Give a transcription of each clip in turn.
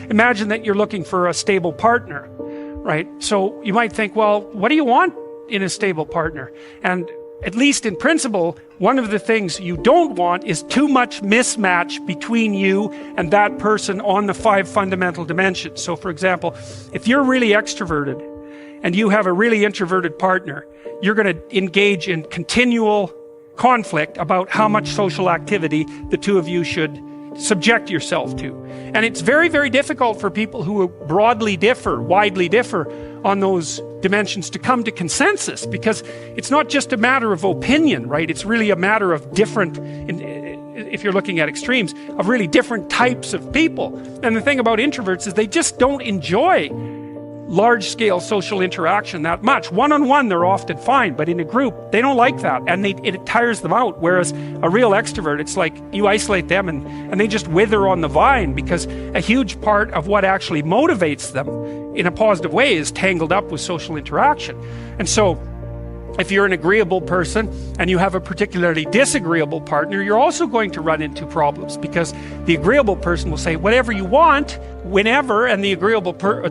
imagine that you're looking for a stable partner, right? So you might think, well, what do you want in a stable partner? And at least in principle, one of the things you don't want is too much mismatch between you and that person on the 5 fundamental dimensions. So for example, if you're really extroverted and you have a really introverted partner, you're going to engage in continual conflict about how much social activity the two of you should subject yourself to. And it's very, very difficult for people who widely differ on those dimensions to come to consensus, because it's not just a matter of opinion, right? It's really a matter of different, if you're looking at extremes, of really different types of people. And the thing about introverts is they just don't enjoy large-scale social interaction that much. One-on-one, they're often fine, but in a group, they don't like that, and it tires them out. Whereas a real extrovert, it's like you isolate them and they just wither on the vine, because a huge part of what actually motivates them in a positive way is tangled up with social interaction. And so if you're an agreeable person and you have a particularly disagreeable partner, you're also going to run into problems, because the agreeable person will say whatever you want, whenever, and the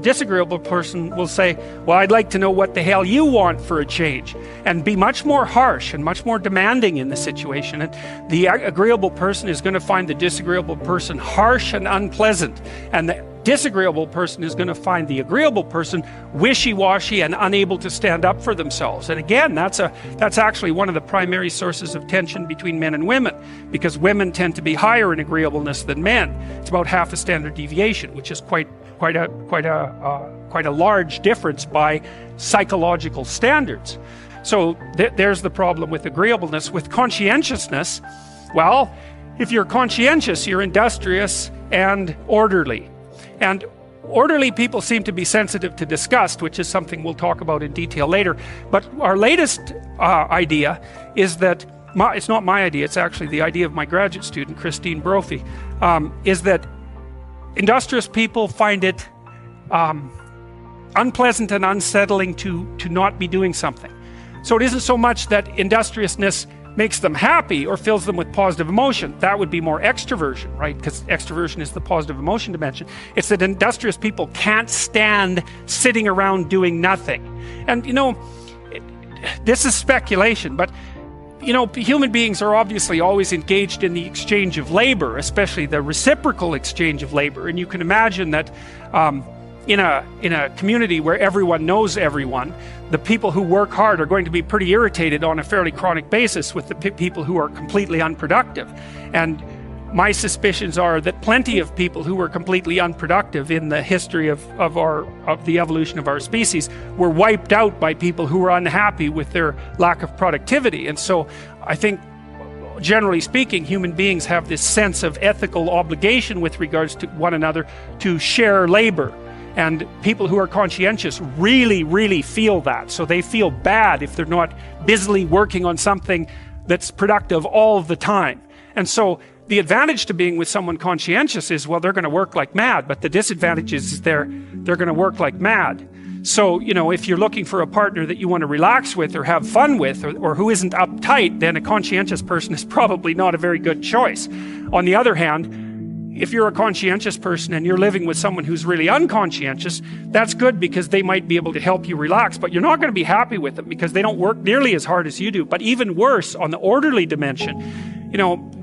disagreeable person will say, well, I'd like to know what the hell you want for a change, and be much more harsh and much more demanding in the situation. And the agreeable person is going to find the disagreeable person harsh and unpleasant, and the disagreeable person is going to find the agreeable person wishy-washy and unable to stand up for themselves. And again, that's actually one of the primary sources of tension between men and women, because women tend to be higher in agreeableness than men. It's about half a standard deviation, which is quite a large difference by psychological standards. So there's the problem with agreeableness. With conscientiousness, well, if you're conscientious, you're industrious and orderly. And orderly people seem to be sensitive to disgust, which is something we'll talk about in detail later. But our latest idea is that, it's not my idea, it's actually the idea of my graduate student, Christine Brophy, is that industrious people find it unpleasant and unsettling to not be doing something. So it isn't so much that industriousness makes them happy or fills them with positive emotion. That would be more extroversion, right? Because extroversion is the positive emotion dimension. It's that industrious people can't stand sitting around doing nothing. And this is speculation, but human beings are obviously always engaged in the exchange of labor, especially the reciprocal exchange of labor. And you can imagine that in a community where everyone knows everyone, the people who work hard are going to be pretty irritated on a fairly chronic basis with the people who are completely unproductive. And my suspicions are that plenty of people who were completely unproductive in the history of the evolution of our species were wiped out by people who were unhappy with their lack of productivity. And so I think, generally speaking, human beings have this sense of ethical obligation with regards to one another to share labor. And people who are conscientious really, really feel that. So they feel bad if they're not busily working on something that's productive all the time. And so the advantage to being with someone conscientious is, well, they're going to work like mad. But the disadvantage is they're going to work like mad. So, if you're looking for a partner that you want to relax with or have fun with, or who isn't uptight, then a conscientious person is probably not a very good choice. On the other hand, if you're a conscientious person and you're living with someone who's really unconscientious, that's good, because they might be able to help you relax, but you're not going to be happy with them because they don't work nearly as hard as you do. But even worse, on the orderly dimension,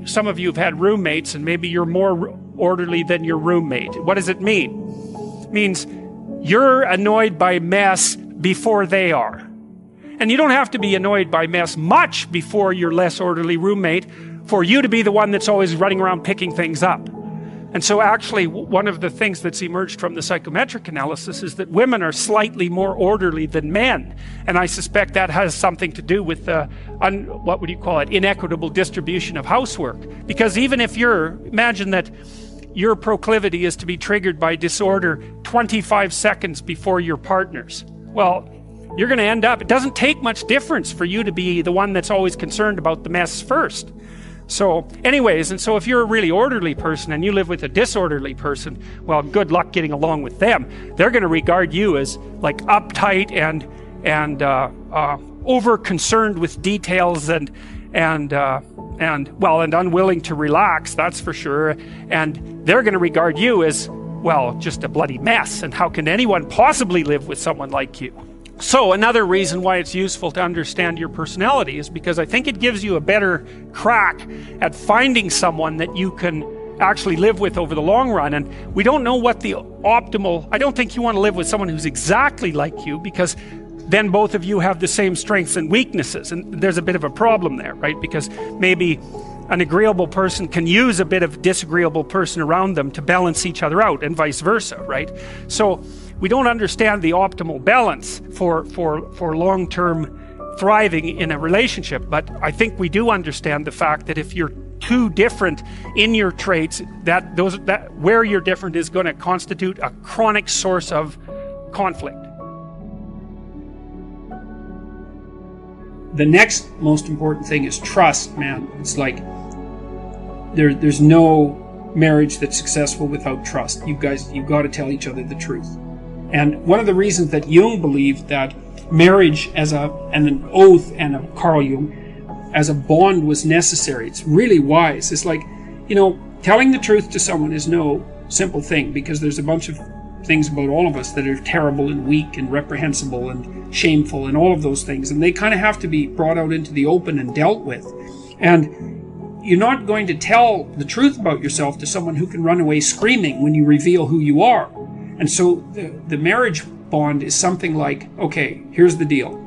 some of you have had roommates, and maybe you're more orderly than your roommate. What does it mean? It means you're annoyed by mess before they are. And you don't have to be annoyed by mess much before your less orderly roommate for you to be the one that's always running around picking things up. And so actually, one of the things that's emerged from the psychometric analysis is that women are slightly more orderly than men. And I suspect that has something to do with the, inequitable distribution of housework. Because even if imagine that your proclivity is to be triggered by disorder 25 seconds before your partner's. Well, you're going to end up, it doesn't take much difference for you to be the one that's always concerned about the mess first. So anyways, and so if you're a really orderly person and you live with a disorderly person, well, good luck getting along with them. They're going to regard you as like uptight and over concerned with details and unwilling to relax, that's for sure. And they're going to regard you as well, just a bloody mess. And how can anyone possibly live with someone like you? So another reason why it's useful to understand your personality is because I think it gives you a better crack at finding someone that you can actually live with over the long run. And we don't know what the optimal, I don't think you want to live with someone who's exactly like you, because then both of you have the same strengths and weaknesses, and there's a bit of a problem there, right? Because maybe an agreeable person can use a bit of disagreeable person around them to balance each other out, and vice versa, right? So we don't understand the optimal balance for long-term thriving in a relationship, but I think we do understand the fact that if you're too different in your traits, that where you're different is going to constitute a chronic source of conflict. The next most important thing is trust, man. It's like there's no marriage that's successful without trust. You've got to tell each other the truth. And one of the reasons that Jung believed that marriage and an oath, and Carl Jung, as a bond was necessary, it's really wise. It's like, telling the truth to someone is no simple thing, because there's a bunch of things about all of us that are terrible and weak and reprehensible and shameful and all of those things, and they kind of have to be brought out into the open and dealt with. And you're not going to tell the truth about yourself to someone who can run away screaming when you reveal who you are. And so the marriage bond is something like, okay, here's the deal.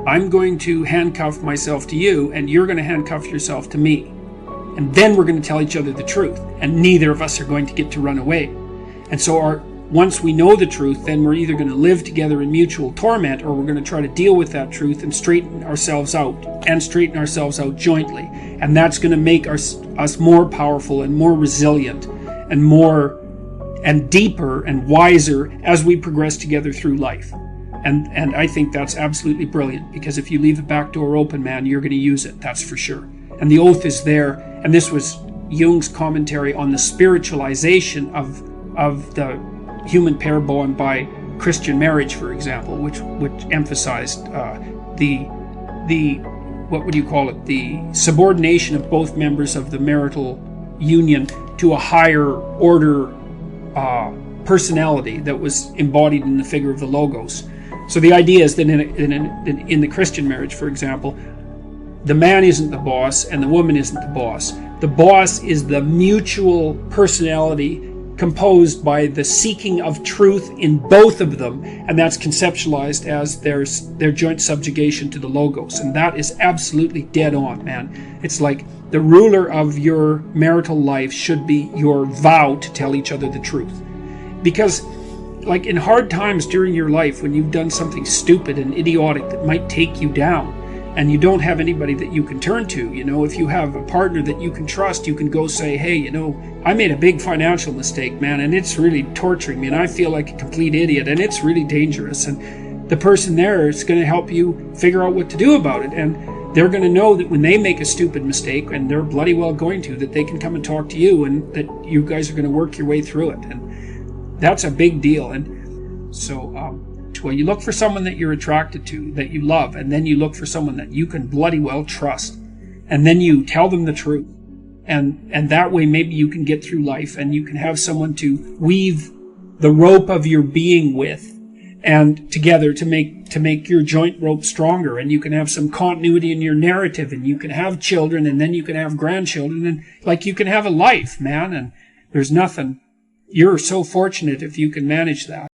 I'm going to handcuff myself to you, and you're going to handcuff yourself to me. And then we're going to tell each other the truth, and neither of us are going to get to run away. And so once we know the truth, then we're either going to live together in mutual torment, or we're going to try to deal with that truth and straighten ourselves out jointly. And that's going to make us more powerful and more resilient and more and deeper and wiser as we progress together through life. And I think that's absolutely brilliant, because if you leave the back door open, man, you're going to use it, that's for sure. And the oath is there, and this was Jung's commentary on the spiritualization of the human pair bond by Christian marriage, for example, which emphasized the subordination of both members of the marital union to a higher order personality that was embodied in the figure of the Logos. So the idea is that in the Christian marriage, for example, the man isn't the boss and the woman isn't the boss. The boss is the mutual personality composed by the seeking of truth in both of them, and that's conceptualized as their joint subjugation to the Logos. And that is absolutely dead on, man. It's like the ruler of your marital life should be your vow to tell each other the truth. Because like in hard times during your life, when you've done something stupid and idiotic that might take you down, and you don't have anybody that you can turn to, if you have a partner that you can trust, you can go say, hey, I made a big financial mistake, man, and it's really torturing me, and I feel like a complete idiot, and it's really dangerous. And the person there is going to help you figure out what to do about it. And they're going to know that when they make a stupid mistake, and they're bloody well going to, that they can come and talk to you, and that you guys are going to work your way through it. And that's a big deal. And so, well, you look for someone that you're attracted to, that you love, and then you look for someone that you can bloody well trust. And then you tell them the truth. And that way maybe you can get through life, and you can have someone to weave the rope of your being with, and together to make your joint rope stronger, and you can have some continuity in your narrative, and you can have children, and then you can have grandchildren, and like you can have a life, man, and there's nothing. You're so fortunate if you can manage that.